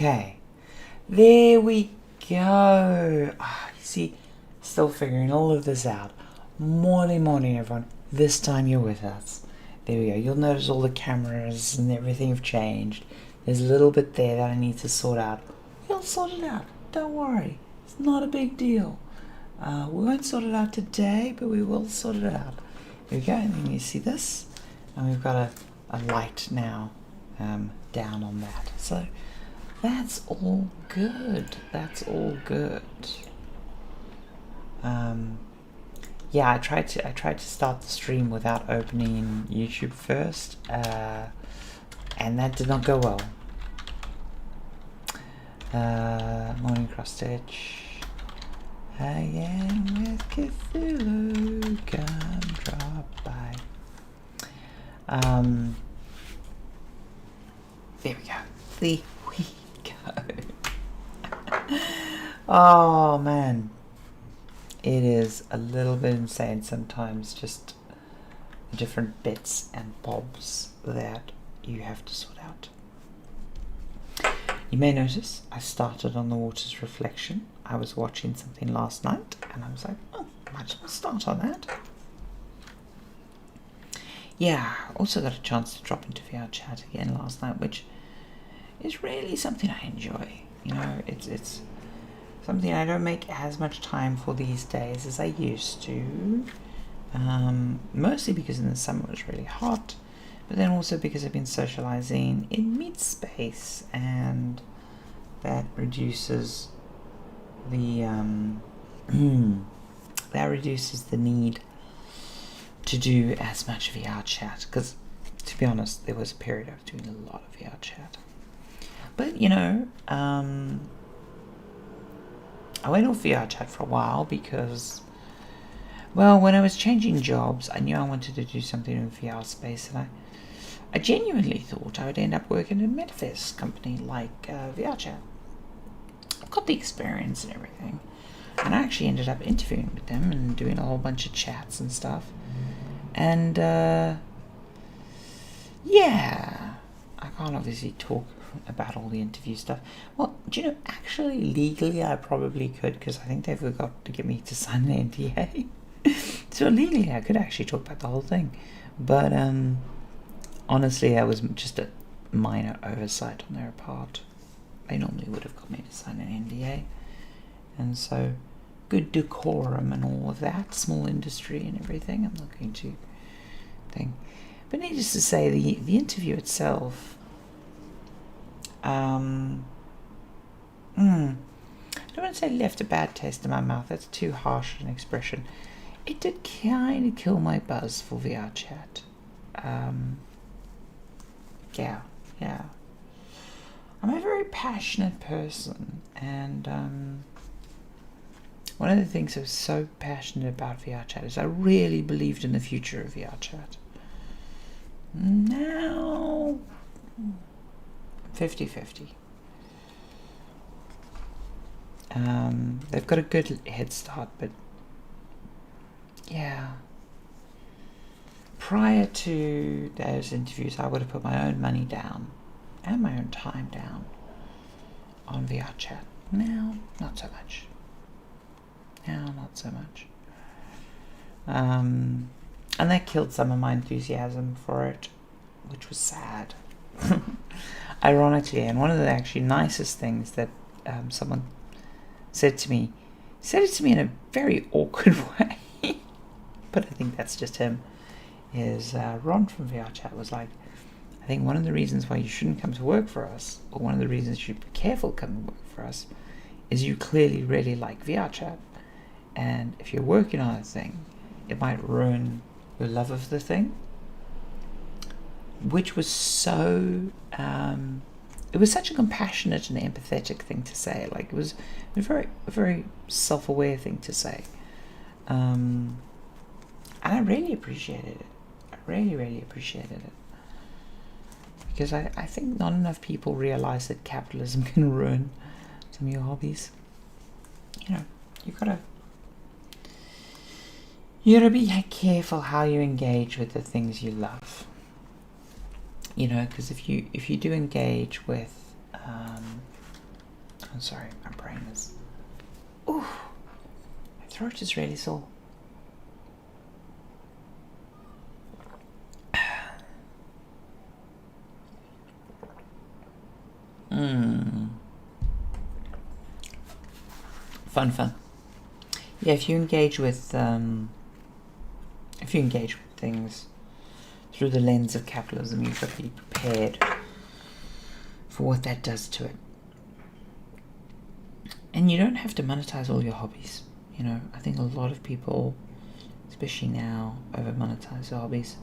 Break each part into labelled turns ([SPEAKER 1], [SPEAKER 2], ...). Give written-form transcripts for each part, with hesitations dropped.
[SPEAKER 1] Okay, there we go. You see, still figuring all of this out. Morning, everyone. This time you're with us. There we go. You'll notice all the cameras and everything have changed. There's a little bit there that I need to sort out. We'll sort it out. Don't worry. It's not a big deal. We won't sort it out today, but we will sort it out. There we go. And then you see this. And we've got a light now down on that. So that's all good. That's all good. Yeah, I tried to start the stream without opening YouTube first, and that did not go well. Morning cross stitch. Again with Cthulhu, come drop by. There we go. There we go. Oh man. It is a little bit insane sometimes, just different bits and bobs that you have to sort out. You may notice I started on the water's reflection. I was watching something last night and I was like, oh, might as well start on that. Yeah, also got a chance to drop into VR chat again last night, which is really something I enjoy. You know, it's something I don't make as much time for these days as I used to. Mostly because in the summer it was really hot, but then also because I've been socializing in mid-space, and that reduces the need to do as much VR chat. Because, to be honest, there was a period I was doing a lot of VR chat. But you know, I went off VR chat for a while because, well, when I was changing jobs, I knew I wanted to do something in VR space, and I genuinely thought I would end up working in a metaverse company like VR chat. I've got the experience and everything, and I actually ended up interviewing with them and doing a whole bunch of chats and stuff. And yeah, I can't obviously talk about all the interview stuff. Well, do you know, actually legally I probably could, because I think they forgot to get me to sign an NDA. So legally I could actually talk about the whole thing, but honestly that was just a minor oversight on their part. They normally would have got me to sign an NDA, and so good decorum and all of that, small industry and everything, I'm not going to think. But needless to say, the interview itself, I don't want to say left a bad taste in my mouth, that's too harsh an expression. It did kind of kill my buzz for VR chat. Yeah. I'm a very passionate person, and one of the things I was so passionate about VR chat is I really believed in the future of VR chat. Now 50-50. They've got a good head start, but yeah. Prior to those interviews, I would have put my own money down and my own time down on VR chat. Now, not so much. And that killed some of my enthusiasm for it, which was sad. Ironically, and one of the actually nicest things that someone said it to me in a very awkward way, but I think that's just him, is Ron from VR Chat was like, I think one of the reasons why you shouldn't come to work for us, or one of the reasons you should be careful coming to work for us, is you clearly really like VR Chat, and if you're working on a thing, it might ruin your love of the thing. Which was so, it was such a compassionate and empathetic thing to say. Like, it was a very self-aware thing to say. And I really appreciated it. I really appreciated it. Because I think not enough people realize that capitalism can ruin some of your hobbies. You know, you gotta be careful how you engage with the things you love. You know, because if you do engage with I'm sorry, my brain is... Ooh, my throat is really sore. Fun. Yeah, if you engage with things through the lens of capitalism, you've got to be prepared for what that does to it. And you don't have to monetize all your hobbies. You know, I think a lot of people, especially now, over monetize their hobbies.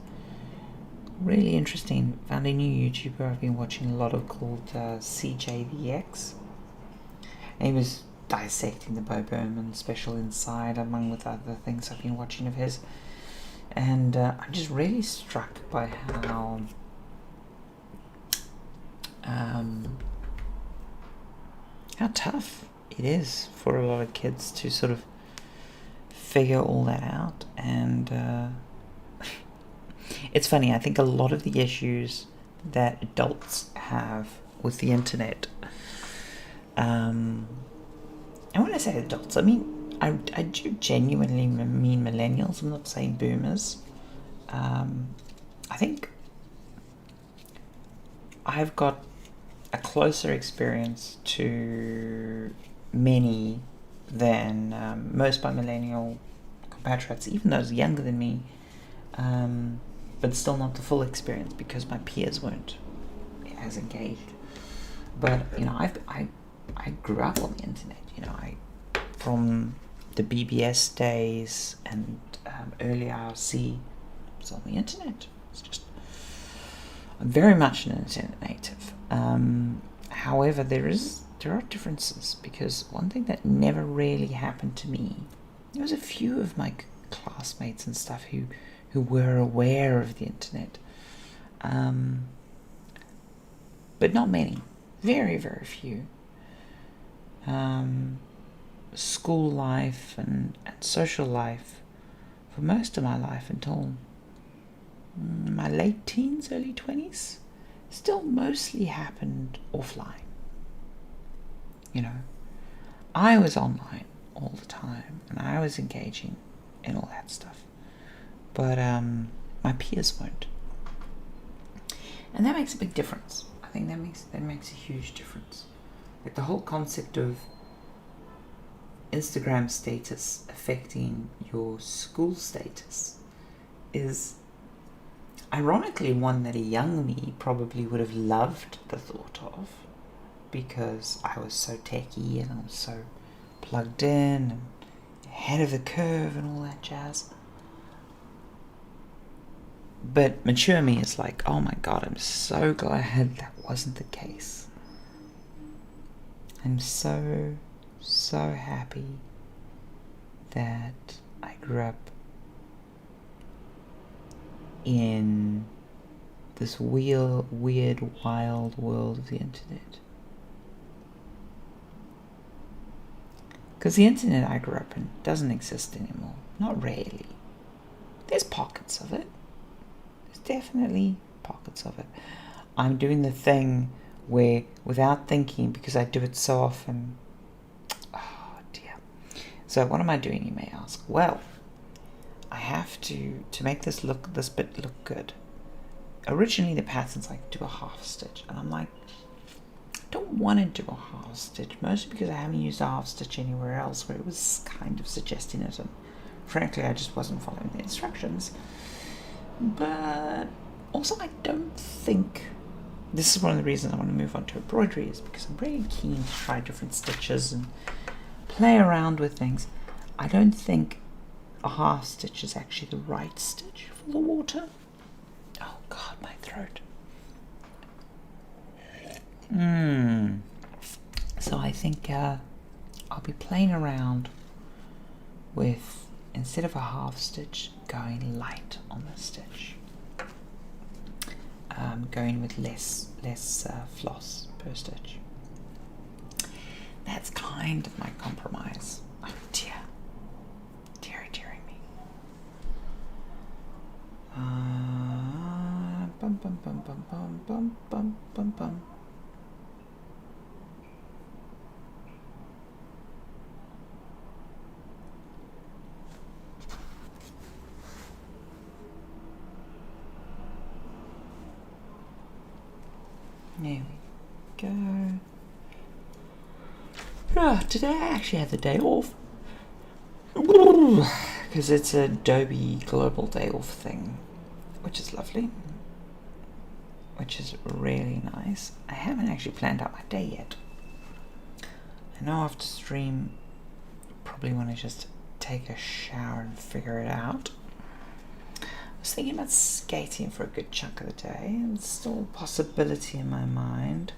[SPEAKER 1] Really interesting. Found a new YouTuber I've been watching a lot of called CJVX. And he was dissecting the Bo Burnham special Inside, among with other things I've been watching of his. And I'm just really struck by how tough it is for a lot of kids to sort of figure all that out. And it's funny, I think a lot of the issues that adults have with the internet, and when I say adults, I mean I do genuinely mean millennials. I'm not saying boomers. I think I've got a closer experience to many than most of my millennial compatriots, even those younger than me, but still not the full experience because my peers weren't as engaged. But you know, I grew up on the internet. You know, from the BBS days and early IRC, was on the internet. It's just, I'm very much an internet native. However, there are differences, because one thing that never really happened to me, there was a few of my classmates and stuff who were aware of the internet, but not many, very few. School life and social life for most of my life until my late teens, early 20s, still mostly happened offline. You know, I was online all the time and I was engaging in all that stuff, but my peers weren't, and that makes a big difference. I think that makes a huge difference. Like the whole concept of Instagram status affecting your school status is ironically one that a young me probably would have loved the thought of, because I was so techie and I was so plugged in and ahead of the curve and all that jazz. But mature me is like, oh my god, I'm so glad that wasn't the case. I'm so happy that I grew up in this weird, wild world of the internet. Because the internet I grew up in doesn't exist anymore. Not really. There's pockets of it. There's definitely pockets of it. I'm doing the thing where, without thinking, because I do it so often, oh dear. So what am I doing, you may ask? Well, I have to make this bit look good. Originally the pattern's like, do a half stitch, and I'm like, I don't want to do a half stitch, mostly because I haven't used a half stitch anywhere else where it was kind of suggesting it, and frankly I just wasn't following the instructions. But also I don't think, this is one of the reasons I want to move on to embroidery, is because I'm really keen to try different stitches and play around with things. I don't think a half stitch is actually the right stitch for the water. Oh god, my throat. So I think I'll be playing around with, instead of a half stitch, going light on the stitch. Going with less floss per stitch. That's kind of my compromise. Oh dear. Dearing me. Bum bum bum bum bum bum bum bum bum. There we go. Today I actually had the day off. Because it's a Adobe Global Day Off thing, which is lovely. Which is really nice. I haven't actually planned out my day yet. I know after stream, probably want to just take a shower and figure it out. I was thinking about skating for a good chunk of the day. It's still a possibility in my mind.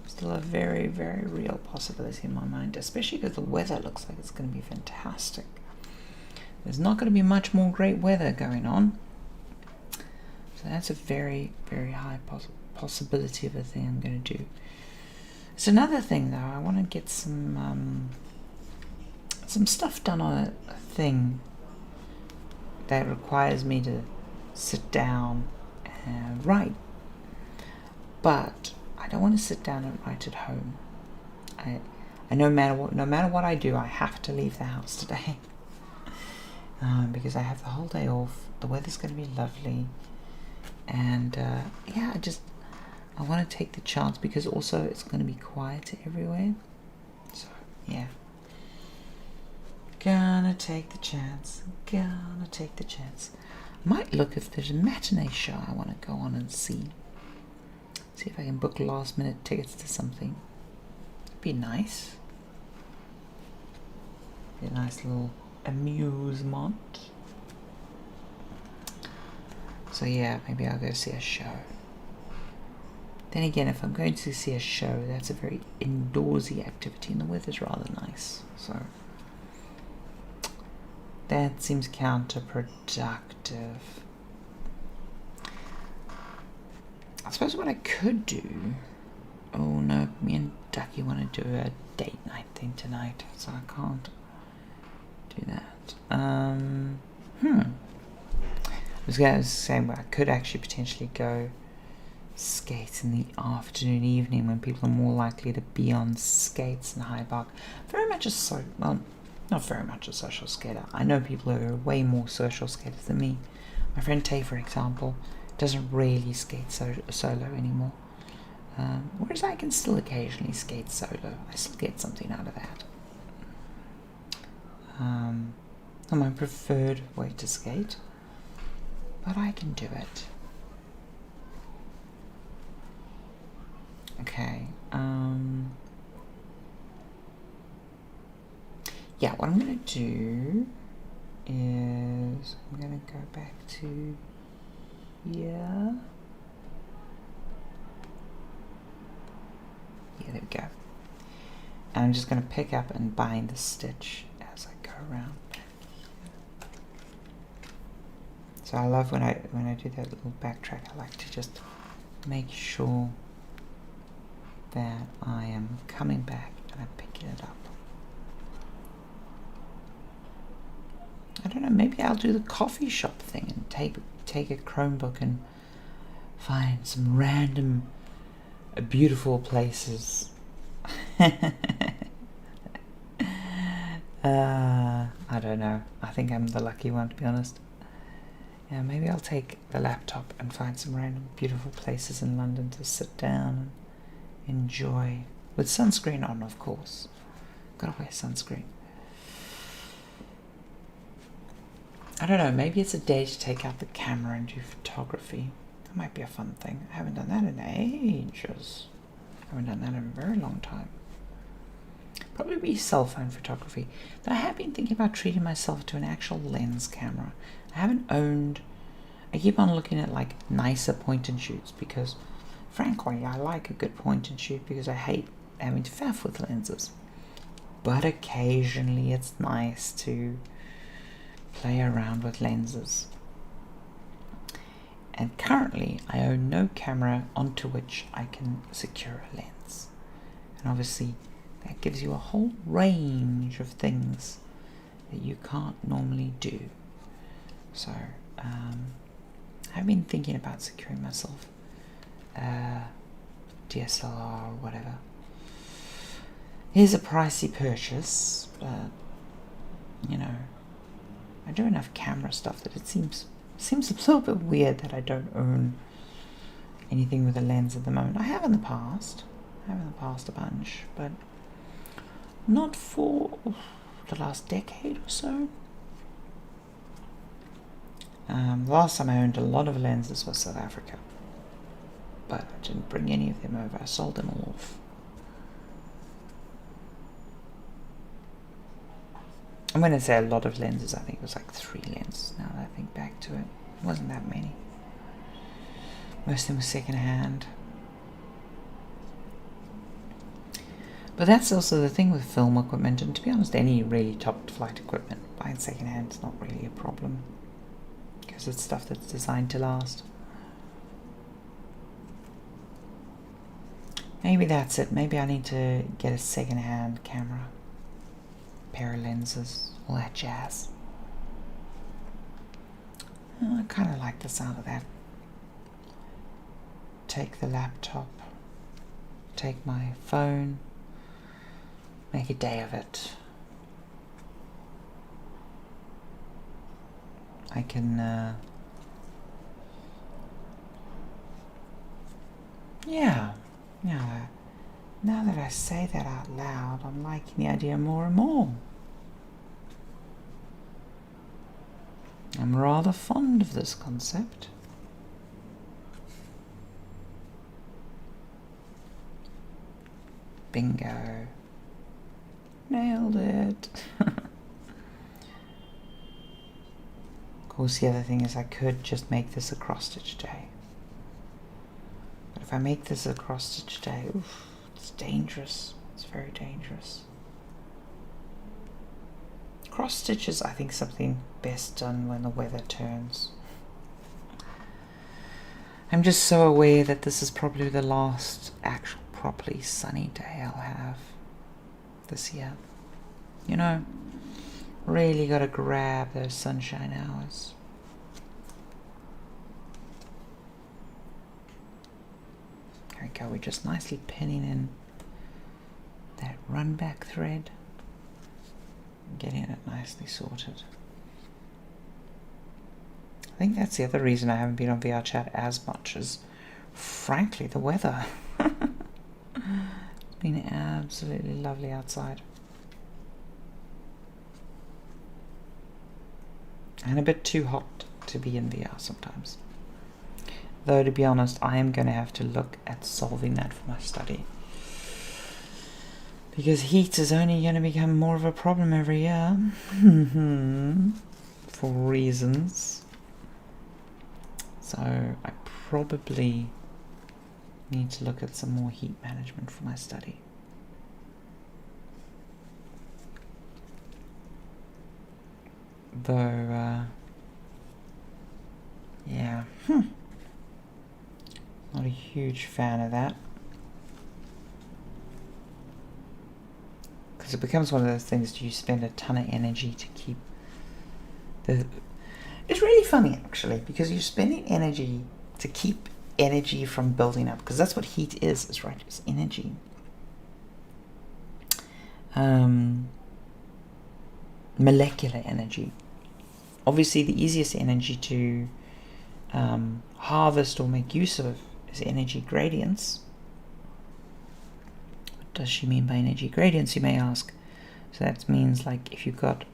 [SPEAKER 1] Still a very, very real possibility in my mind, especially because the weather looks like it's going to be fantastic. There's not going to be much more great weather going on. So that's a very, very high possibility of a thing I'm going to do. It's another thing though, I want to get some stuff done on a thing that requires me to sit down and write. But I don't want to sit down and write at home. I no matter what I do, I have to leave the house today. Because I have the whole day off. The weather's going to be lovely. And yeah, I want to take the chance because also it's going to be quiet everywhere. So yeah, gonna take the chance. Might look if there's a matinee show I want to go on and see. See if I can book last minute tickets to something. It'd be nice. Be a nice little amusement. So yeah, maybe I'll go see a show. Then again, if I'm going to see a show, that's a very indoorsy activity and the weather's rather nice. So that seems counterproductive. I suppose what I could do... Oh no, me and Ducky want to do a date night thing tonight, so I can't do that. I was going to say, well, I could actually potentially go skate in the afternoon, evening when people are more likely to be on skates in Hyde Park. Very much not very much a social skater. I know people who are way more social skaters than me. My friend Tay, for example, doesn't really skate solo anymore. Whereas I can still occasionally skate solo. I still get something out of that. Not my preferred way to skate, but I can do it. Okay. Yeah, what I'm going to do is I'm going to go back to here. Yeah, there we go. And I'm just going to pick up and bind the stitch as I go around. So I love when I do that little backtrack, I like to just make sure that I am coming back and I'm picking it up. I don't know, maybe I'll do the coffee shop thing and take a Chromebook and find some random beautiful places. I don't know. I think I'm the lucky one, to be honest. Yeah, maybe I'll take the laptop and find some random beautiful places in London to sit down and enjoy. With sunscreen on, of course. Gotta wear sunscreen. I don't know, maybe it's a day to take out the camera and do photography. That might be a fun thing. I haven't done that in ages. I haven't done that in a very long time. Probably be cell phone photography. But I have been thinking about treating myself to an actual lens camera. I keep on looking at like nicer point and shoots because frankly I like a good point and shoot because I hate having to faff with lenses. But occasionally it's nice to play around with lenses. And currently I own no camera onto which I can secure a lens. And obviously that gives you a whole range of things that you can't normally do. So I've been thinking about securing myself DSLR or whatever. It is a pricey purchase, but you know, I do enough camera stuff that it seems a little bit weird that I don't own anything with a lens at the moment. I have in the past. A bunch, but not for the last decade or so. The last time I owned a lot of lenses was South Africa, but I didn't bring any of them over. I sold them all off. And when I say a lot of lenses, I think it was like 3 lenses now that I think back to it. It wasn't that many. Most of them were second hand. But that's also the thing with film equipment, and to be honest, any really top flight equipment, buying second hand is not really a problem, because it's stuff that's designed to last. Maybe that's it. Maybe I need to get a second hand camera, pair of lenses, all that jazz. I kind of like the sound of that. Take the laptop, take my phone, make a day of it. I can, now that I say that out loud, I'm liking the idea more and more. I'm rather fond of this concept. Bingo. Nailed it. Of course, the other thing is I could just make this a cross-stitch day. But if I make this a cross-stitch day, oof, it's dangerous. It's very dangerous. Cross-stitch is, I think, something best done when the weather turns. I'm just so aware that this is probably the last actual properly sunny day I'll have this year. You know, really got to grab those sunshine hours. There we go, we're just nicely pinning in that run back thread, getting it nicely sorted. I think that's the other reason I haven't been on VR chat as much as, frankly, the weather. It's been absolutely lovely outside. And a bit too hot to be in VR sometimes. Though, to be honest, I am going to have to look at solving that for my study. Because heat is only going to become more of a problem every year. For reasons. So, I probably need to look at some more heat management for my study. Though, yeah, not a huge fan of that. Because it becomes one of those things, do you spend a ton of energy to keep the... It's really funny, actually, because you're spending energy to keep energy from building up, because that's what heat is right? It's energy. Molecular energy. Obviously, the easiest energy to harvest or make use of is energy gradients. What does she mean by energy gradients, you may ask? So that means, like, if you've got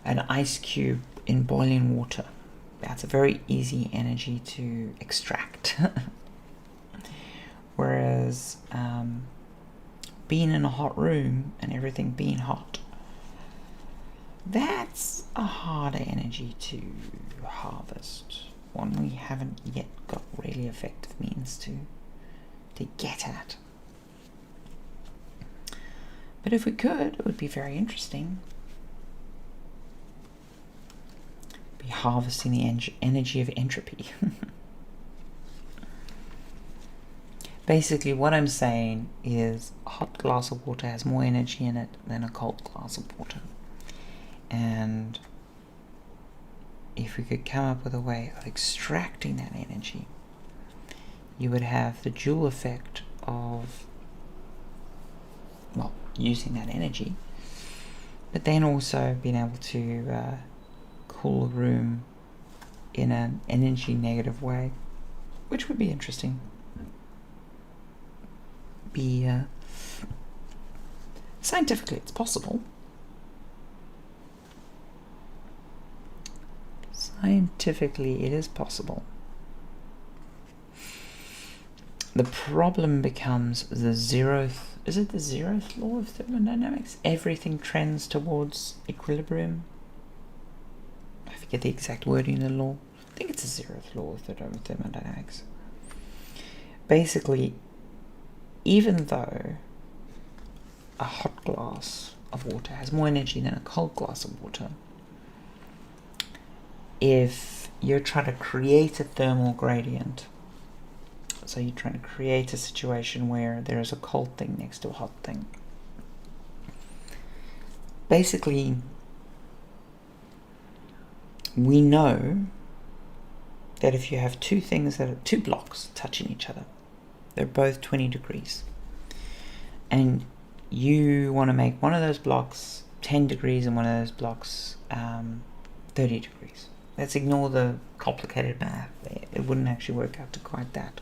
[SPEAKER 1] an ice cube in boiling water, that's a very easy energy to extract. Whereas being in a hot room and everything being hot, that's a harder energy to harvest. One we haven't yet got really effective means to get at. But if we could, it would be very interesting. Be harvesting the energy of entropy. Basically, what I'm saying is a hot glass of water has more energy in it than a cold glass of water. And if we could come up with a way of extracting that energy, you would have the dual effect of, well, using that energy, but then also being able to cool a room in an energy negative way, which would be interesting. be scientifically it's possible. Scientifically it is possible. The problem becomes the zeroth, is it the zeroth law of thermodynamics? Everything trends towards equilibrium. I forget the exact wording in the law. I think it's the zeroth law of thermodynamics. Basically, even though a hot glass of water has more energy than a cold glass of water, if you're trying to create a thermal gradient, so you're trying to create a situation where there is a cold thing next to a hot thing, basically we know that if you have two things that are two blocks touching each other, they're both 20 degrees, and you want to make one of those blocks 10 degrees and one of those blocks 30 degrees. Let's ignore the complicated math. It wouldn't actually work out to quite that.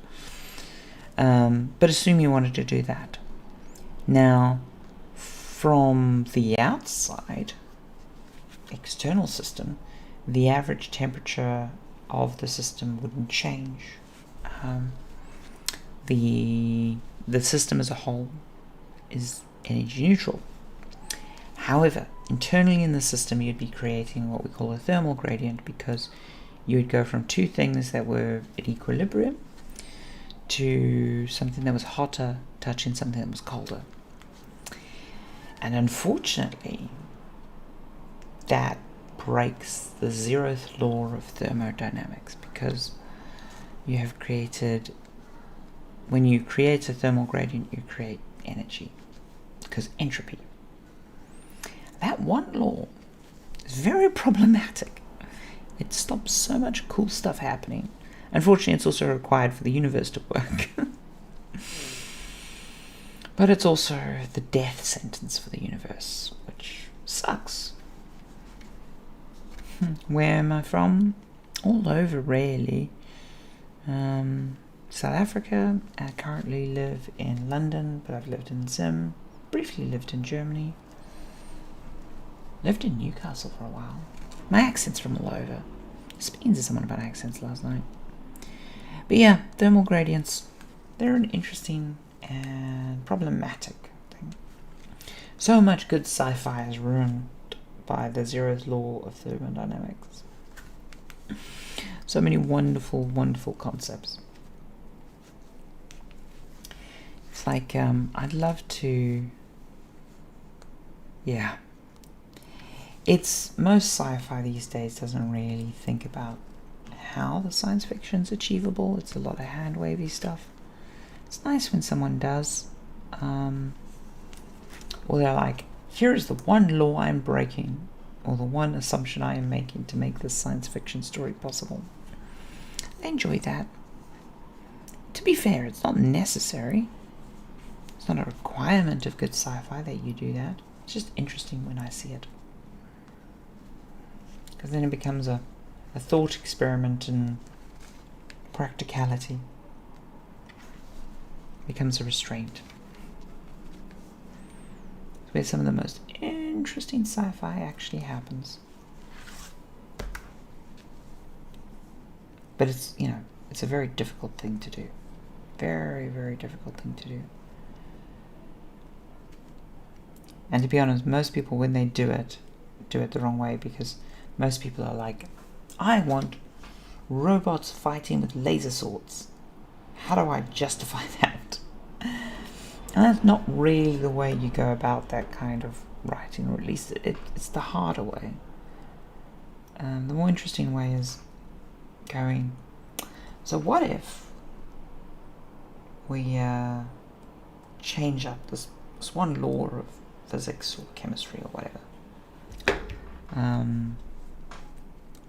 [SPEAKER 1] But assume you wanted to do that. Now, from the outside, external system, the average temperature of the system wouldn't change. The system as a whole is energy neutral. However, internally in the system you'd be creating what we call a thermal gradient, because you would go from two things that were at equilibrium to something that was hotter touching something that was colder. And unfortunately, that breaks the zeroth law of thermodynamics, because you have created, when you create a thermal gradient, you create energy, because entropy. That one law is very problematic. It stops so much cool stuff happening. Unfortunately, it's also required for the universe to work. But it's also the death sentence for the universe, which sucks. Where am I from? All over, really. South Africa. I currently live in London, but I've lived in Zim. Briefly lived in Germany. Lived in Newcastle for a while. My accent's from all over. Speaking to someone about accents last night. But yeah, thermal gradients, they're an interesting and problematic thing. So much good sci-fi is ruined by the zeroth law of thermodynamics. So many wonderful, wonderful concepts. It's like, I'd love to, yeah. It's, most sci-fi these days doesn't really think about how the science fiction's achievable. It's a lot of hand-wavy stuff. It's nice when someone does. Or they're like, here's the one law I'm breaking, or the one assumption I am making to make this science fiction story possible. I enjoy that. To be fair, it's not necessary. It's not a requirement of good sci-fi that you do that. It's just interesting when I see it. Because then it becomes a thought experiment in practicality. It becomes a restraint. It's where some of the most interesting sci-fi actually happens. But it's, you know, it's a very difficult thing to do. Very, very difficult thing to do. And to be honest, most people, when they do it the wrong way, because most people are like, I want robots fighting with laser swords. How do I justify that? And that's not really the way you go about that kind of writing, or at least it's the harder way. The more interesting way is going, so what if we change up this one law of physics or chemistry or whatever?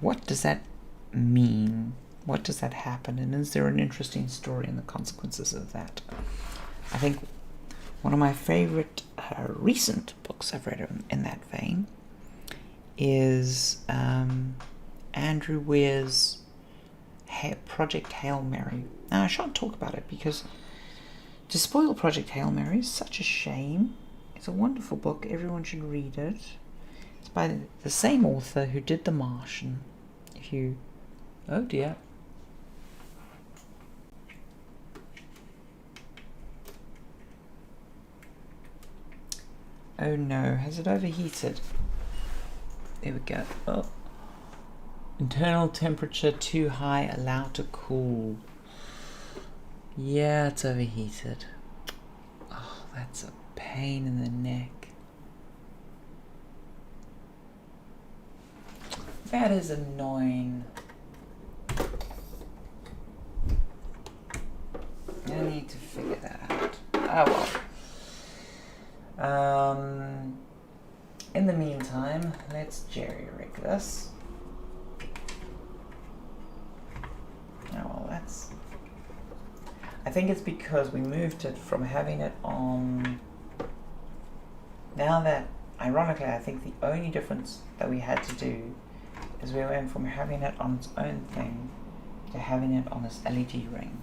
[SPEAKER 1] What does that mean? What does that happen? And is there an interesting story in the consequences of that? I think one of my favorite recent books I've read in that vein is Andrew Weir's Project Hail Mary. Now, I shan't talk about it because To spoil Project Hail Mary is such a shame. It's a wonderful book. Everyone should read it. It's by the same author who did The Martian. Oh dear. Oh no, has it overheated? There we go. Oh. Internal temperature too high, allow to cool. Yeah, it's overheated. Oh, that's a pain in the neck. That is annoying. I need to figure that out. Oh well. In the meantime, let's jerry-rig this. Oh well, that's... I think it's because we moved it from having it on... Now that, ironically, I think the only difference that we had to do is we went from having it on its own thing to having it on this LED ring.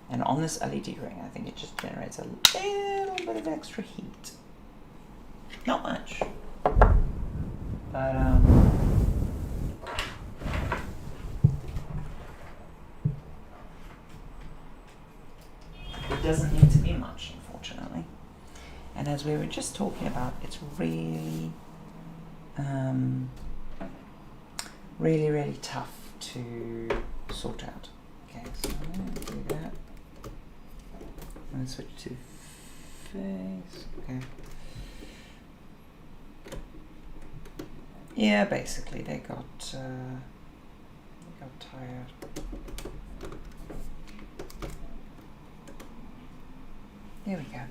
[SPEAKER 1] And on this LED ring, I think it just generates a little bit of extra heat. Not much. But, it doesn't need to be much, unfortunately. And as we were just talking about, it's really, really tough to sort out. Okay, so I'm going to do that. I'm going to switch to face. Okay. Yeah, basically they got tired. There we go.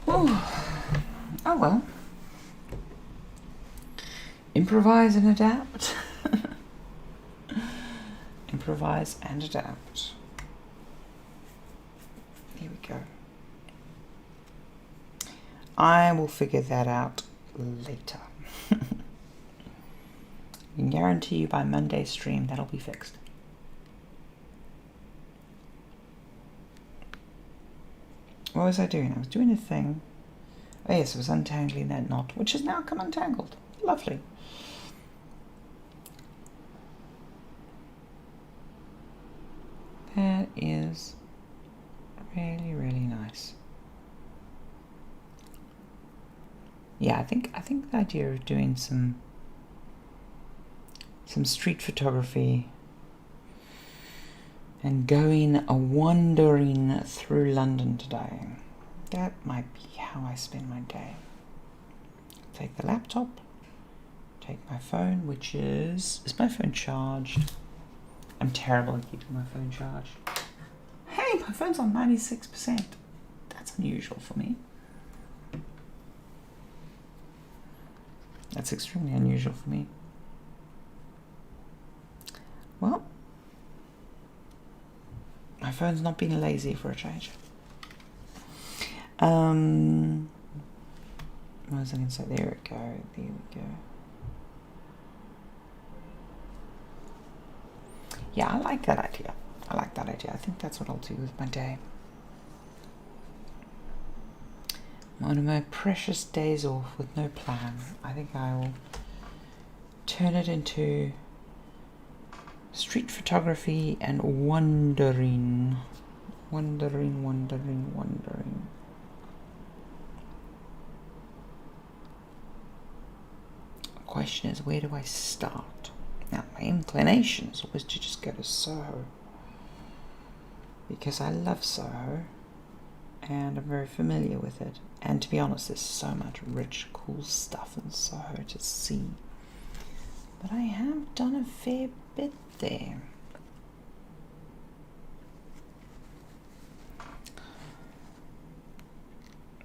[SPEAKER 1] Whew. Oh well. Improvise and adapt. Improvise and adapt. Here we go. I will figure that out later. I can guarantee you by Monday's stream that'll be fixed. What was I doing? I was doing a thing. Oh yes, I was untangling that knot, which has now come untangled. Lovely. That is really, really nice. Yeah, I think the idea of doing some street photography and going wandering through London today, that might be how I spend my day. Take the laptop, take my phone, which is my phone charged? I'm terrible at keeping my phone charged. Hey, my phone's on 96%. That's unusual for me. That's extremely unusual for me. Well, my phone's not being lazy for a change. What was I going to say? There we go. Yeah, I like that idea. I think that's what I'll do with my day. One of my precious days off with no plan. I think I will turn it into street photography and wandering. The question is, where do I start? Now, my inclination is always to just go to Soho, because I love Soho and I'm very familiar with it. And to be honest, there's so much rich, cool stuff in Soho to see. But I have done a fair bit there.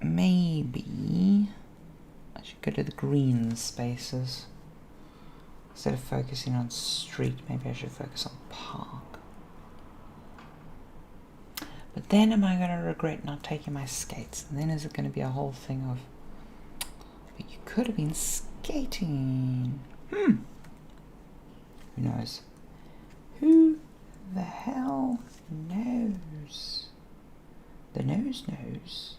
[SPEAKER 1] Maybe I should go to the green spaces. Instead of focusing on street, maybe I should focus on park. But then am I going to regret not taking my skates? And then is it going to be a whole thing of, but you could have been skating. Who knows? Who the hell knows? the nose.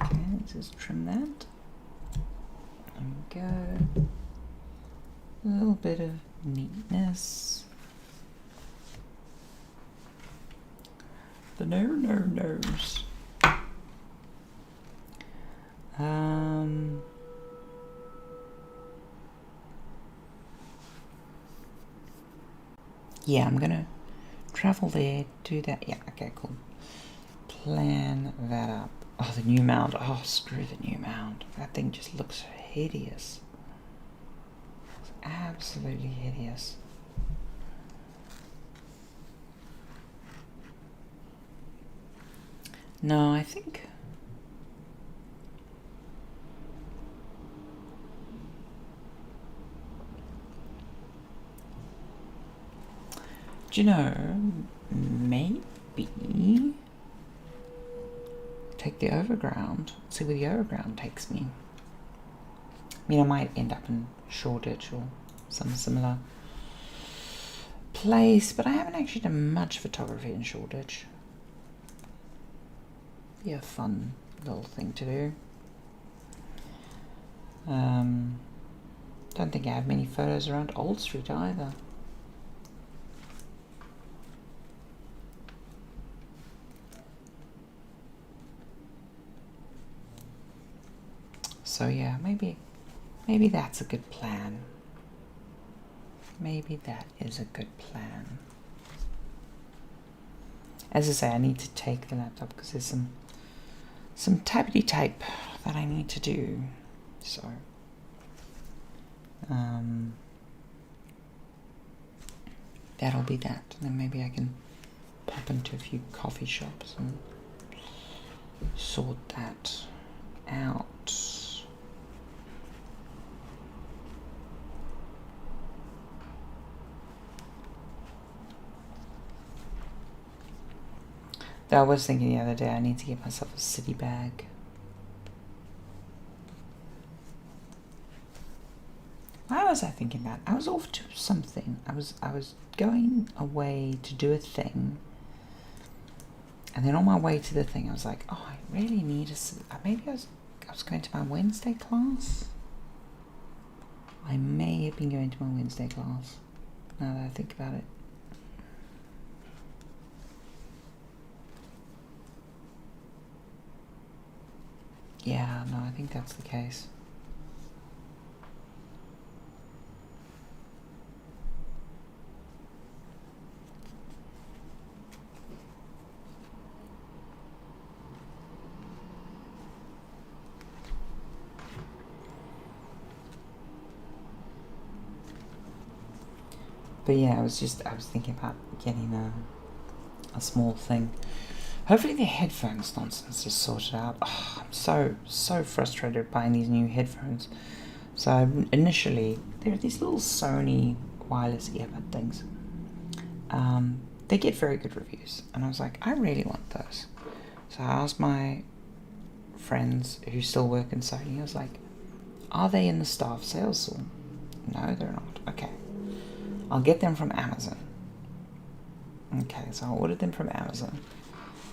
[SPEAKER 1] Okay, let's just trim that. There we go. A little bit of neatness. The nose. Yeah, I'm gonna travel there, do that. Yeah, okay, cool. Plan that up. Oh, the new mount. Oh, screw the new mount. That thing just looks hideous. It's absolutely hideous. No, I think... Do you know, maybe take the overground, see where the overground takes me. I mean, I might end up in Shoreditch or some similar place, but I haven't actually done much photography in Shoreditch. Be a fun little thing to do. Don't think I have many photos around Old Street either. So yeah, maybe that's a good plan. Maybe that is a good plan. As I say, I need to take the laptop because there's some tappity tape that I need to do. So that'll be that. And then maybe I can pop into a few coffee shops and sort that out. I was thinking the other day I need to get myself a city bag. Why was I thinking that? I was off to something. I was going away to do a thing, and then on my way to the thing I was like, oh, I really need maybe I was going to my Wednesday class. I may have been going to my Wednesday class, now that I think about it. Yeah, no, I think that's the case. But yeah, I was thinking about getting a small thing. Hopefully the headphones nonsense is sorted out. Oh, I'm so frustrated buying these new headphones. So initially, there are these little Sony wireless earbud things. They get very good reviews, and I was like, I really want those. So I asked my friends who still work in Sony. I was like, are they in the staff sales store? No, they're not. Okay, I'll get them from Amazon. Okay, so I ordered them from Amazon.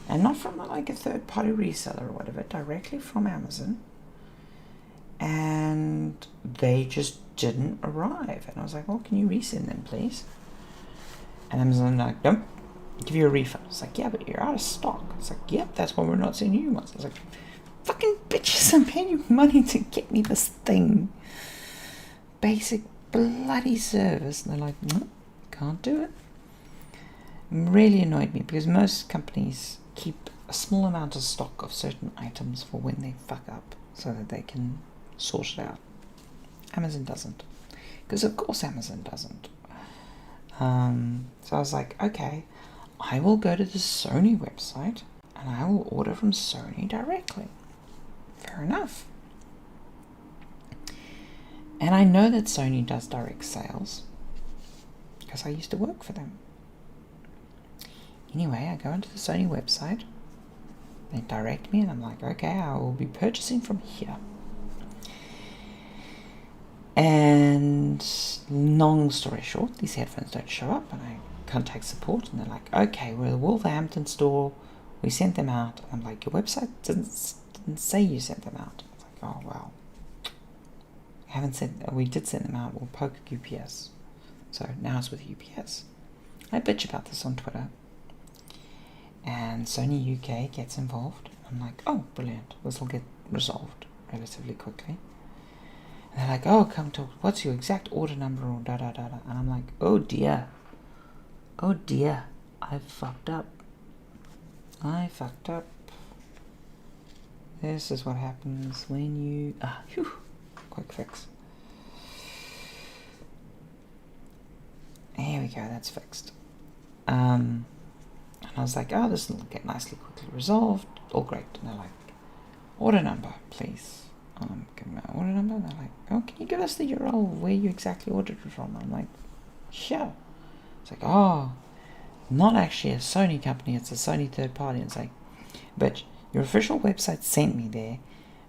[SPEAKER 1] And not from like a third-party reseller or whatever, directly from Amazon. And they just didn't arrive. And I was like, well, can you resend them, please? And Amazon like, nope, give you a refund. I was like, yeah, but you're out of stock. It's like, yep, that's why we're not sending you ones. I was like, fucking bitches, I'm paying you money to get me this thing. Basic bloody service. And they're like, no, can't do it. It really annoyed me because most companies keep a small amount of stock of certain items for when they fuck up so that they can sort it out. Amazon doesn't, because of course Amazon doesn't. So I was like, okay, I will go to the Sony website and I will order from Sony directly. Fair enough. And I know that Sony does direct sales because I used to work for them. Anyway, I go onto the Sony website, they direct me, and I'm like, okay, I will be purchasing from here. And long story short, these headphones don't show up, and I contact support, and they're like, okay, we're the Wolverhampton store, we sent them out. And I'm like, your website didn't say you sent them out. I was like, oh well, we did send them out, we'll poke UPS. So now it's with UPS. I bitch about this on Twitter, and Sony UK gets involved. I'm like, oh brilliant, this will get resolved relatively quickly. And they're like, oh, come talk, what's your exact order number, or da da da da. And I'm like, oh dear, I fucked up. This is what happens when you quick fix. There we go, that's fixed. And I was like, oh, this will get nicely quickly resolved, all great. And they're like, order number please. Give me my order number. They're like, oh, can you give us the URL of where you exactly ordered it from? I'm like, sure. It's like, oh, not actually a Sony company, it's a Sony third party. It's like, but your official website sent me there.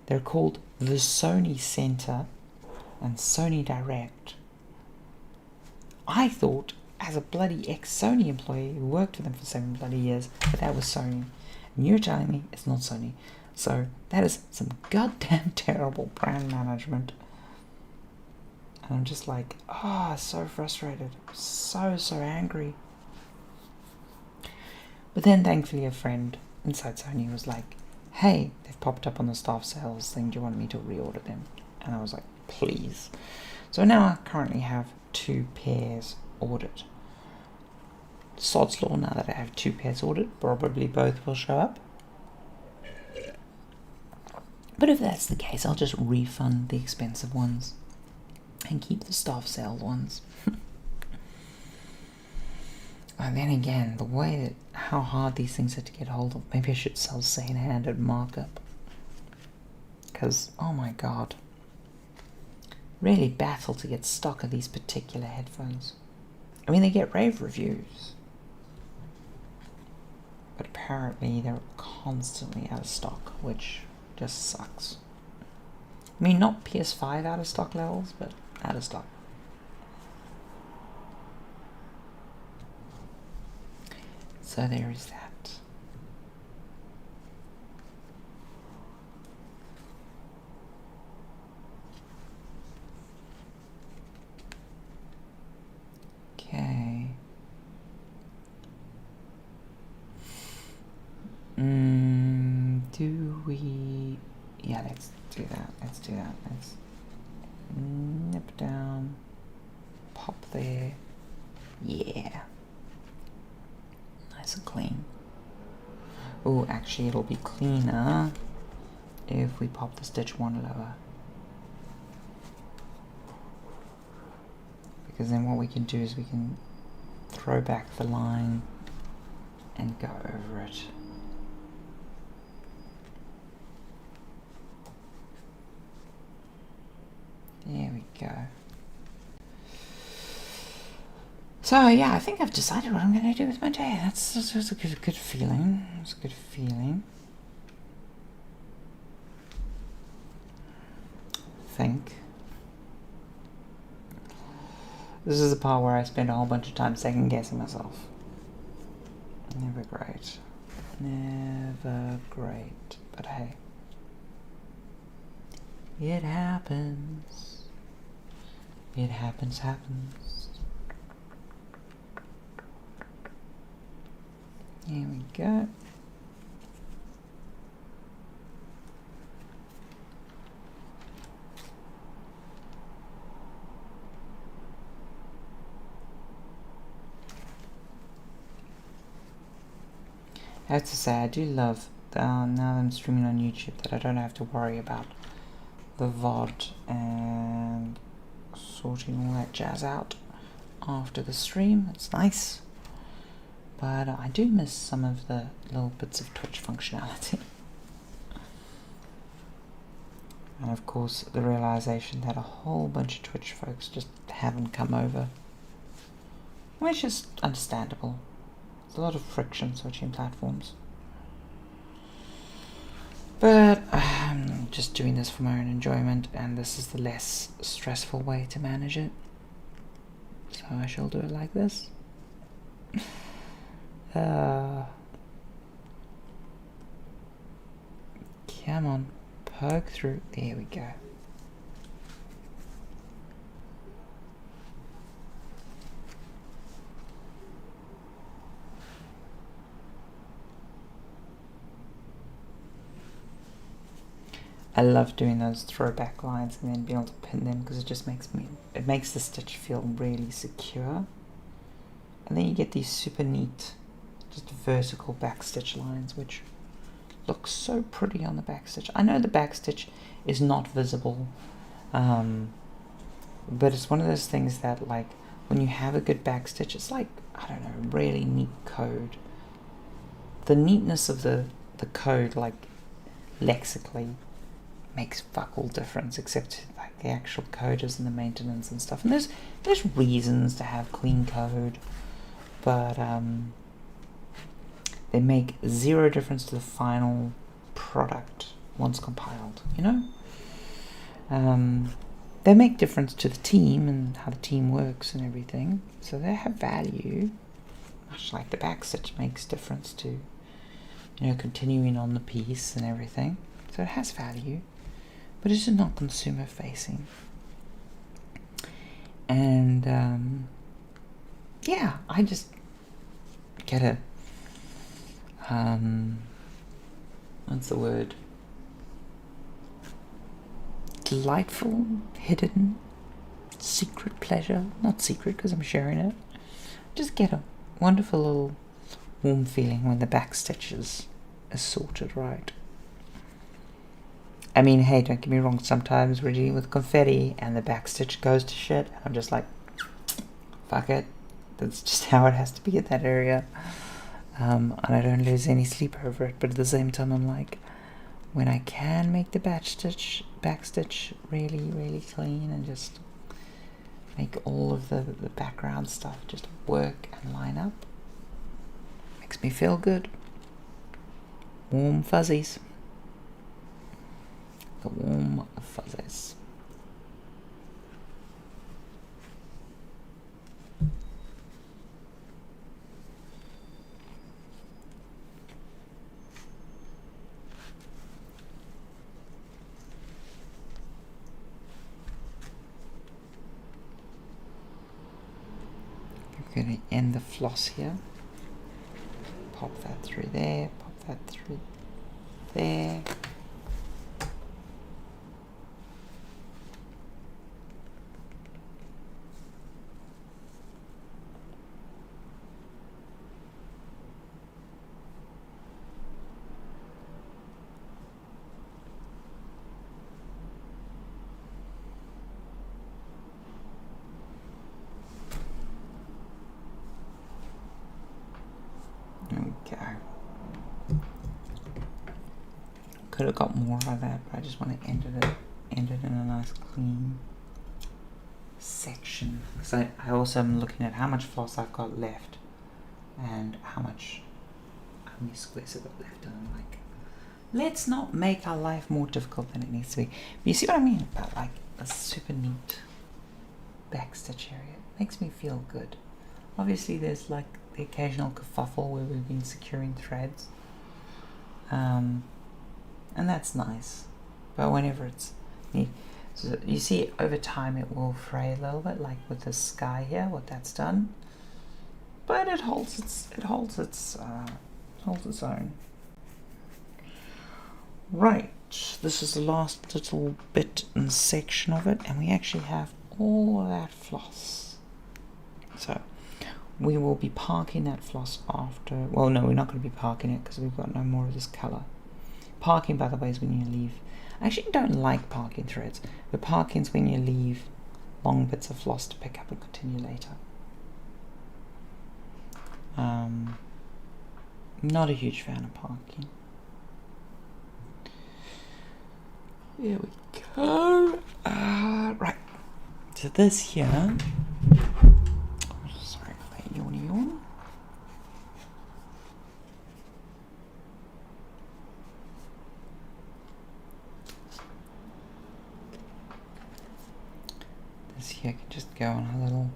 [SPEAKER 1] They're called the Sony Center and Sony Direct. I thought, as a bloody ex-Sony employee who worked for them for 7 bloody years, that was Sony. And you're telling me it's not Sony. So that is some goddamn terrible brand management. And I'm just like, so frustrated. So angry. But then thankfully a friend inside Sony was like, hey, they've popped up on the staff sales thing, do you want me to reorder them? And I was like, please. So now I currently have 2 pairs ordered. Sod's law, now that I have 2 pairs ordered, probably both will show up. But if that's the case, I'll just refund the expensive ones and keep the staff sale ones. And then again, the way that how hard these things are to get hold of, maybe I should sell second-hand at markup. Because, oh my god, really battle to get stock of these particular headphones. I mean, they get rave reviews, but apparently they're constantly out of stock, which just sucks. I mean, not PS5 out of stock levels, but out of stock. So there is that. Okay. Do we... Yeah, let's do that. Let's nip down. Pop there. Yeah. Nice and clean. Oh, actually it'll be cleaner if we pop the stitch one lower. Because then what we can do is we can throw back the line and go over it. There we go. So yeah, I think I've decided what I'm going to do with my day. That's a good feeling. It's a good feeling. Think. This is the part where I spend a whole bunch of time second guessing myself. Never great. Never great. But hey. It happens. It happens. Here we go. I have to say, I do love now that I'm streaming on YouTube that I don't have to worry about the VOD and sorting all that jazz out after the stream. It's nice. But I do miss some of the little bits of Twitch functionality. And of course the realization that a whole bunch of Twitch folks just haven't come over. Which is understandable. There's a lot of friction switching platforms. But I'm just doing this for my own enjoyment, and this is the less stressful way to manage it. So I shall do it like this. Come on, poke through. There we go. I love doing those throwback lines and then being able to pin them, because it just makes the stitch feel really secure. And then you get these super neat, just vertical back stitch lines, which look so pretty on the back stitch. I know the back stitch is not visible, but it's one of those things that, like, when you have a good back stitch, it's like, I don't know, really neat code. The neatness of the code, like, lexically, makes fuck all difference, except like the actual coders and the maintenance and stuff. And there's reasons to have clean code, but they make zero difference to the final product once compiled, you know? They make difference to the team and how the team works and everything, so they have value, much like the backstitch makes difference to, you know, continuing on the piece and everything. So it has value, but it's just not consumer facing. And yeah, I just get a what's the word? Delightful, hidden, secret pleasure. Not secret because I'm sharing it. Just get a wonderful little warm feeling when the back stitches are sorted right. I mean, hey, don't get me wrong, sometimes we're dealing with confetti and the back stitch goes to shit. I'm just like, fuck it. That's just how it has to be in that area. And I don't lose any sleep over it, but at the same time I'm like, when I can make the back stitch really, really clean and just make all of the background stuff just work and line up, makes me feel good. Warm fuzzies. The warm fuzzies. I'm going to end the floss here. Pop that through there, pop that through there. Could have got more of that, but I just want to end it in a nice clean section. Because I also am looking at how much floss I've got left and how many squares I've got left, and I'm like, let's not make our life more difficult than it needs to be. But you see what I mean about like a super neat backstitch area? It makes me feel good. Obviously there's like the occasional kerfuffle where we've been securing threads, and that's nice, but whenever it's neat, so you see over time it will fray a little bit, like with the sky here, what that's done, but it holds its own. Right, this is the last little bit and section of it, and we actually have all of that floss. So we will be parking that floss after. Well, no, we're not going to be parking it because we've got no more of this color. Parking, by the way, is when you leave. I actually don't like parking threads, but parking's when you leave long bits of floss to pick up and continue later. Not a huge fan of parking. There we go. Right. So this here. Sorry for that yawn. This here can just go on a little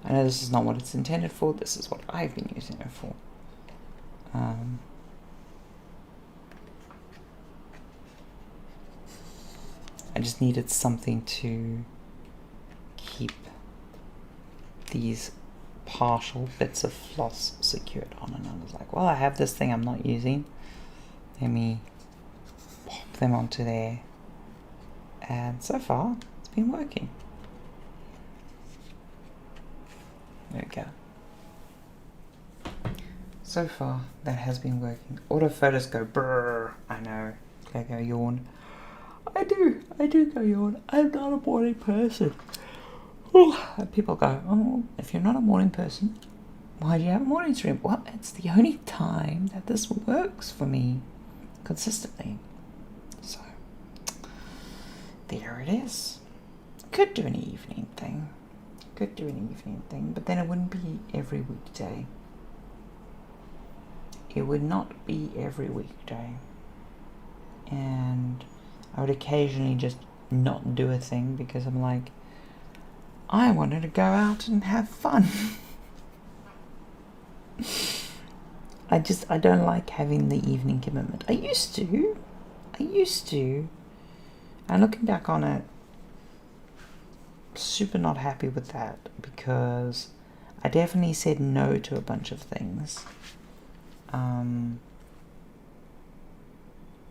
[SPEAKER 1] I know this is not what it's intended for. This is what I've been using it for. I just needed something to keep these partial bits of floss secured on, and I was like, well, I have this thing I'm not using. Let me pop them onto there. And so far, it's been working. There we go. So far, that has been working. Autophotos go brrr. I know. I go yawn. I do go yawn. I'm not a morning person. And people go, oh, if you're not a morning person, why do you have a morning stream? Well, it's the only time that this works for me consistently. So, there it is. Could do an evening thing. But then it wouldn't be every weekday. It would not be every weekday. And I would occasionally just not do a thing because I'm like, I wanted to go out and have fun. I don't like having the evening commitment. I used to. And looking back on it, super not happy with that because I definitely said no to a bunch of things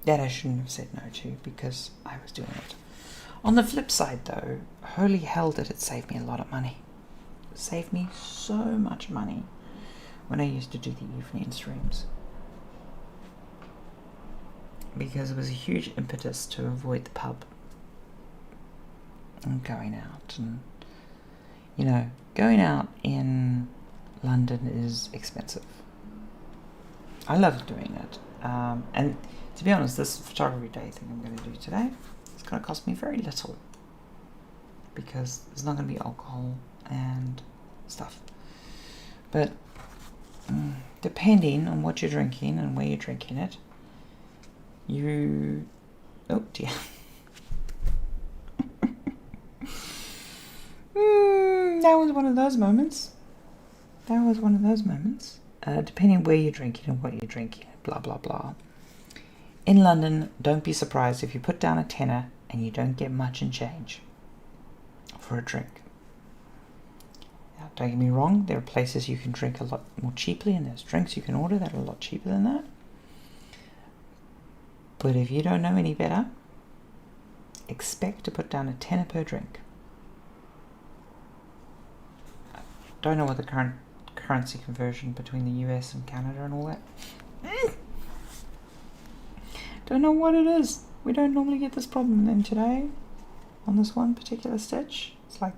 [SPEAKER 1] that I shouldn't have said no to because I was doing it. On the flip side though, holy hell did it save me a lot of money. It saved me so much money when I used to do the evening streams. Because it was a huge impetus to avoid the pub and going out. And, you know, going out in London is expensive. I love doing it. And to be honest, this photography day thing I'm going to do today, it's going to cost me very little. Because there's not going to be alcohol and stuff. But depending on what you're drinking and where you're drinking it, oh dear. That was one of those moments. Depending where you're drinking and what you're drinking, blah blah blah. In London, don't be surprised if you put down a tenner and you don't get much in change for a drink. Now, don't get me wrong, there are places you can drink a lot more cheaply and there's drinks you can order that are a lot cheaper than that. But if you don't know any better, expect to put down a tenner per drink. I don't know what the current currency conversion between the US and Canada and all that. Don't know what it is. We don't normally get this problem. Then today, on this one particular stitch, it's like,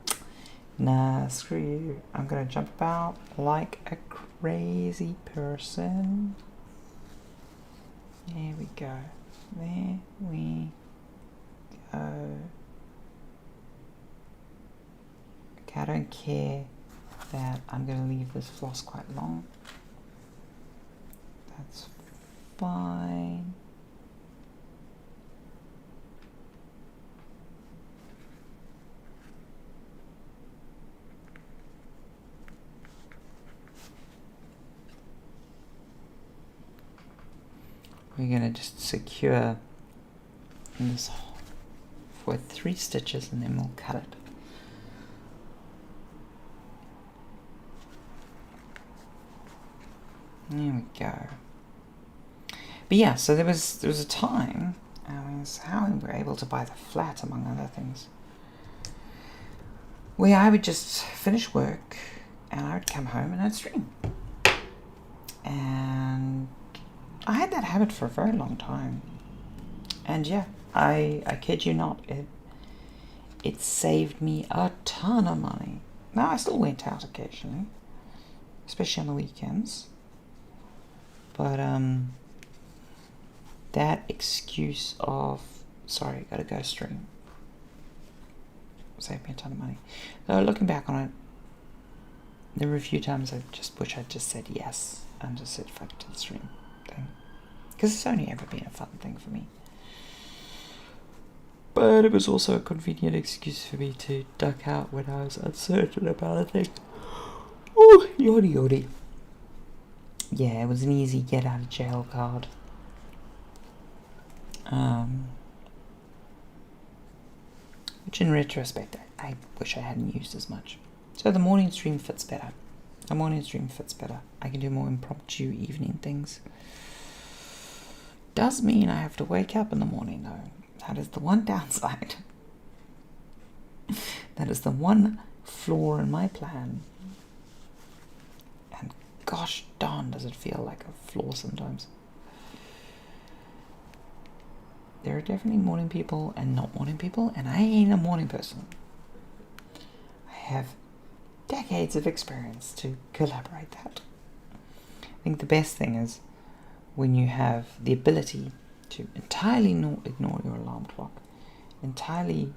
[SPEAKER 1] nah, screw you. I'm going to jump about like a crazy person. There we go. There we go. Okay, I don't care that I'm going to leave this floss quite long. That's fine. We're going to just secure this for 3 stitches and then we'll cut it. There we go. But yeah, so there was a time, it's how we were able to buy the flat among other things, where I would just finish work and I would come home and I'd stream. And I had that habit for a very long time. And yeah, I kid you not, it saved me a ton of money. Now I still went out occasionally, especially on the weekends. But that excuse of, sorry, gotta go stream, saved me a ton of money. So looking back on it, there were a few times I just wish I'd just said yes and just said fuck it to the stream thing. Because it's only ever been a fun thing for me. But it was also a convenient excuse for me to duck out when I was uncertain about a thing. Oh, yawdy yawdy. Yeah, it was an easy get out of jail card. Which in retrospect, I wish I hadn't used as much. So the morning stream fits better. I can do more impromptu evening things. Does mean I have to wake up in the morning though. That is the one downside. That is the one flaw in my plan. And gosh darn does it feel like a flaw sometimes. There are definitely morning people and not morning people, and I ain't a morning person. I have decades of experience to collaborate that. I think the best thing is when you have the ability to entirely ignore your alarm clock, entirely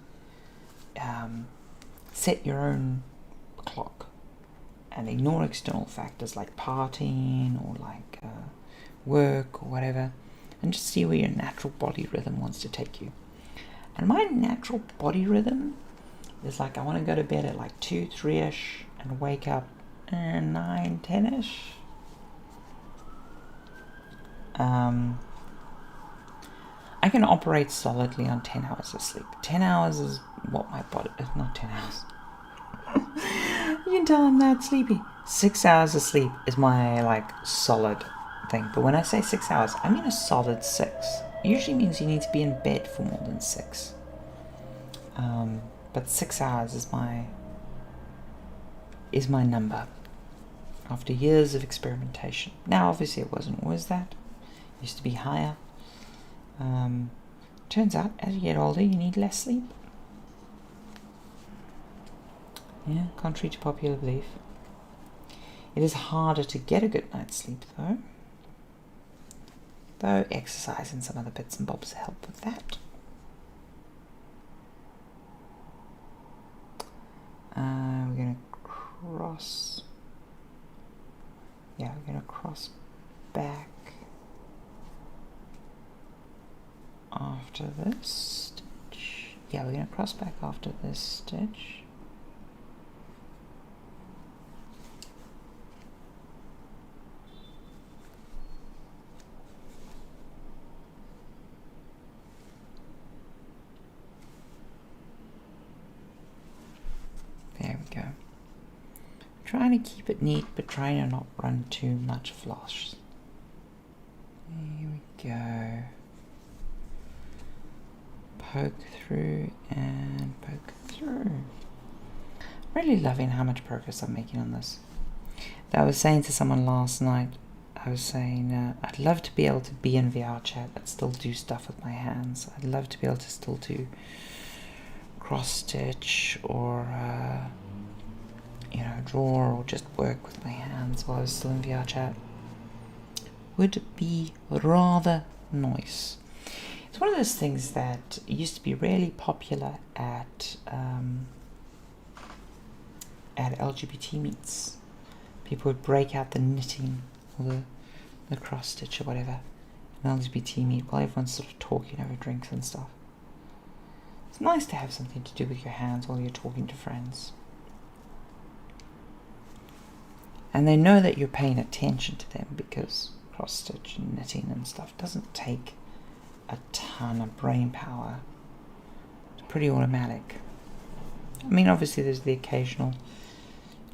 [SPEAKER 1] set your own clock, and ignore external factors like partying or like work or whatever, and just see where your natural body rhythm wants to take you. And my natural body rhythm is like I want to go to bed at like 2, 3-ish and wake up at 9, 10-ish. I can operate solidly on 10 hours of sleep. 10 hours is what my body... Not 10 hours. You can tell I'm that sleepy. 6 hours of sleep is my, like, solid thing. But when I say 6 hours, I mean a solid 6. It usually means you need to be in bed for more than 6. But 6 hours is my number. After years of experimentation. Now, obviously, it wasn't always that. It used to be higher. Turns out, as you get older, you need less sleep. Yeah, contrary to popular belief. It is harder to get a good night's sleep, though. Though exercise and some other bits and bobs help with that. We're going to cross... Yeah, we're going to cross back after this stitch. Yeah, we're going to cross back after this stitch. There we go. Trying to keep it neat, but trying to not run too much floss. There we go. Poke through and poke through. Really loving how much progress I'm making on this. I was saying to someone last night, I was saying I'd love to be able to be in VR chat but still do stuff with my hands. I'd love to be able to still do cross stitch or draw or just work with my hands while I was still in VR chat. Would be rather nice. It's one of those things that used to be really popular at LGBT meets. People would break out the knitting or the cross stitch or whatever an LGBT meet while everyone's sort of talking over drinks and stuff. It's nice to have something to do with your hands while you're talking to friends. And they know that you're paying attention to them because cross stitch and knitting and stuff doesn't take a ton of brain power. It's pretty automatic. I mean, obviously there's the occasional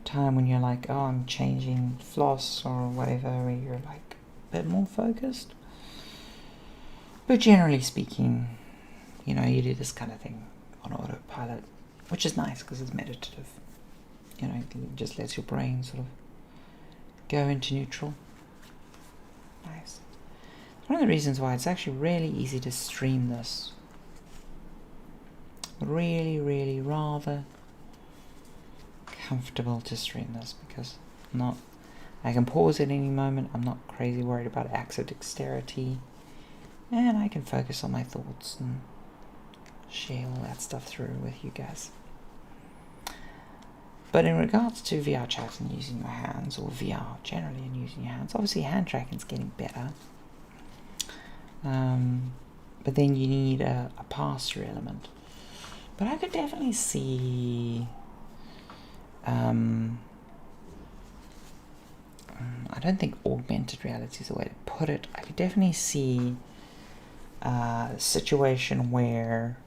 [SPEAKER 1] time when you're like, oh, I'm changing floss or whatever, where you're like a bit more focused. But generally speaking, you do this kind of thing on autopilot, which is nice because it's meditative. It just lets your brain sort of go into neutral. Nice. It's one of the reasons why it's actually really easy to stream this. Really, really rather comfortable to stream this because I can pause at any moment. I'm not crazy worried about acts of dexterity, and I can focus on my thoughts and share all that stuff through with you guys. But in regards to VR chat and using your hands, or VR generally and using your hands, obviously hand tracking's getting better. but then you need a pass-through element. But I could definitely see, I don't think augmented reality is the way to put it. I could definitely see a situation where,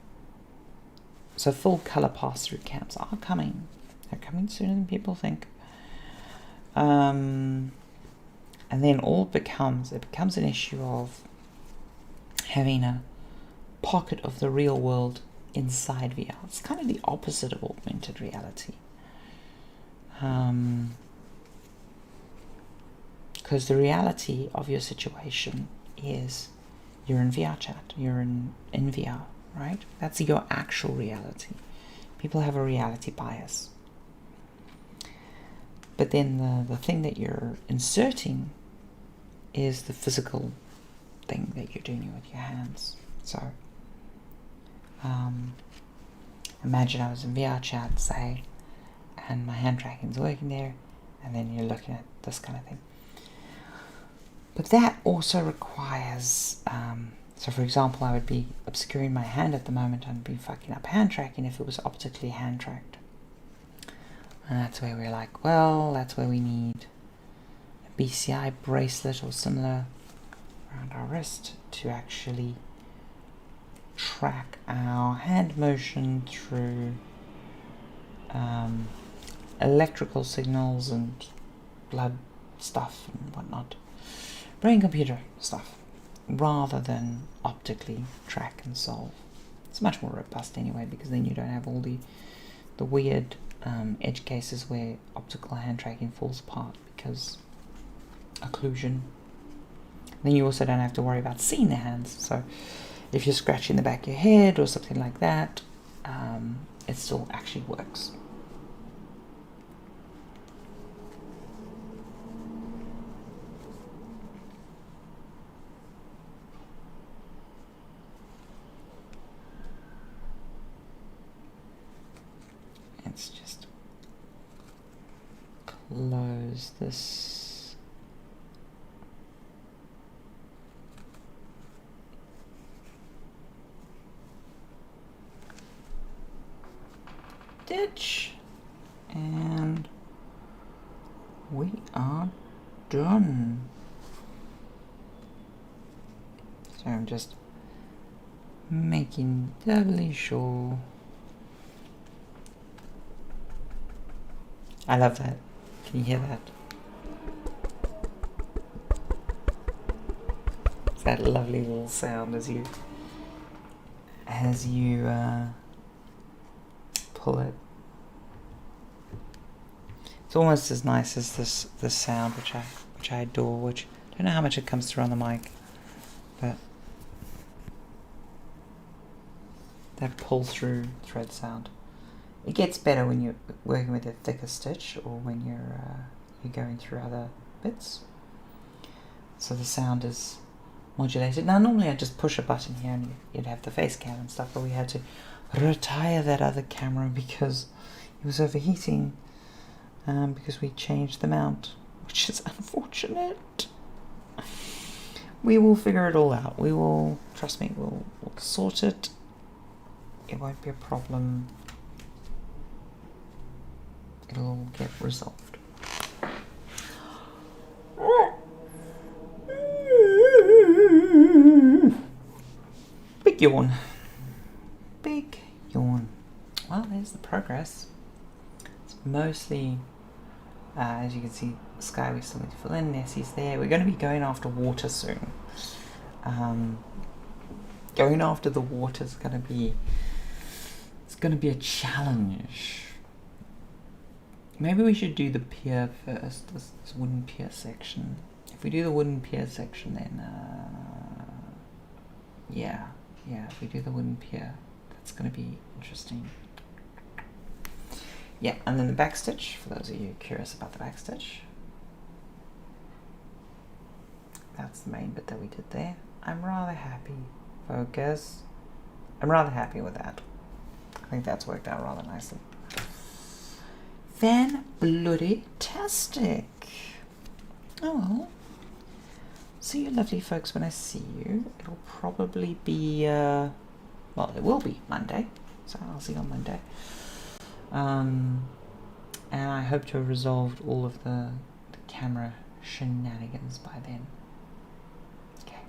[SPEAKER 1] so full color pass-through cams are coming. They're coming sooner than people think. And then it becomes an issue of having a pocket of the real world inside VR. It's kind of the opposite of augmented reality. Because the reality of your situation is you're in VR chat, you're in VR, right? That's your actual reality. People have a reality bias. But then the thing that you're inserting is the physical thing that you're doing with your hands. So imagine I was in VR chat, say, and my hand tracking's working there, and then you're looking at this kind of thing. But that also requires, so for example, I would be obscuring my hand at the moment and be fucking up hand tracking if it was optically hand tracked. And that's where we're like, well, that's where we need a BCI bracelet or similar around our wrist to actually track our hand motion through electrical signals and blood stuff and whatnot, brain computer stuff, rather than optically track and solve. It's much more robust anyway, because then you don't have all the weird edge cases where optical hand tracking falls apart because occlusion. Then you also don't have to worry about seeing the hands. So if you're scratching the back of your head or something like that, it still actually works. Let's just close this. Ditch. And we are done. So I'm just making doubly sure. I love that. Can you hear that? It's that lovely little sound as you pull it. It's almost as nice as this sound, which I adore. Which I don't know how much it comes through on the mic, but that pull through thread sound. It gets better when you're working with a thicker stitch or when you're going through other bits. So the sound is modulated. Now normally I'd just push a button here and you'd have the face cam and stuff, but we had to retire that other camera because it was overheating because we changed the mount, which is unfortunate. We will figure it all out. We will, trust me, we'll sort it. It won't be a problem. It'll get resolved. Big yawn. Big yawn. Well, there's the progress. It's mostly, as you can see, sky we still need to fill in. Nessie's there. We're going to be going after water soon. Going after the water is going to be, it's going to be a challenge. Maybe we should do the pier first, this wooden pier section. If we do the wooden pier section, then, yeah, if we do the wooden pier, that's going to be interesting. Yeah, and then the backstitch, for those of you curious about the backstitch. That's the main bit that we did there. I'm rather happy, focus. I'm rather happy with that. I think that's worked out rather nicely. Fan-bloody-tastic. Oh well. see you lovely folks when I see you. It'll probably be, well, it will be Monday, so I'll see you on Monday. And I hope to have resolved all of the camera shenanigans by then. Okay.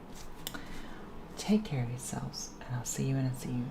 [SPEAKER 1] Take care of yourselves, and I'll see you when I see you.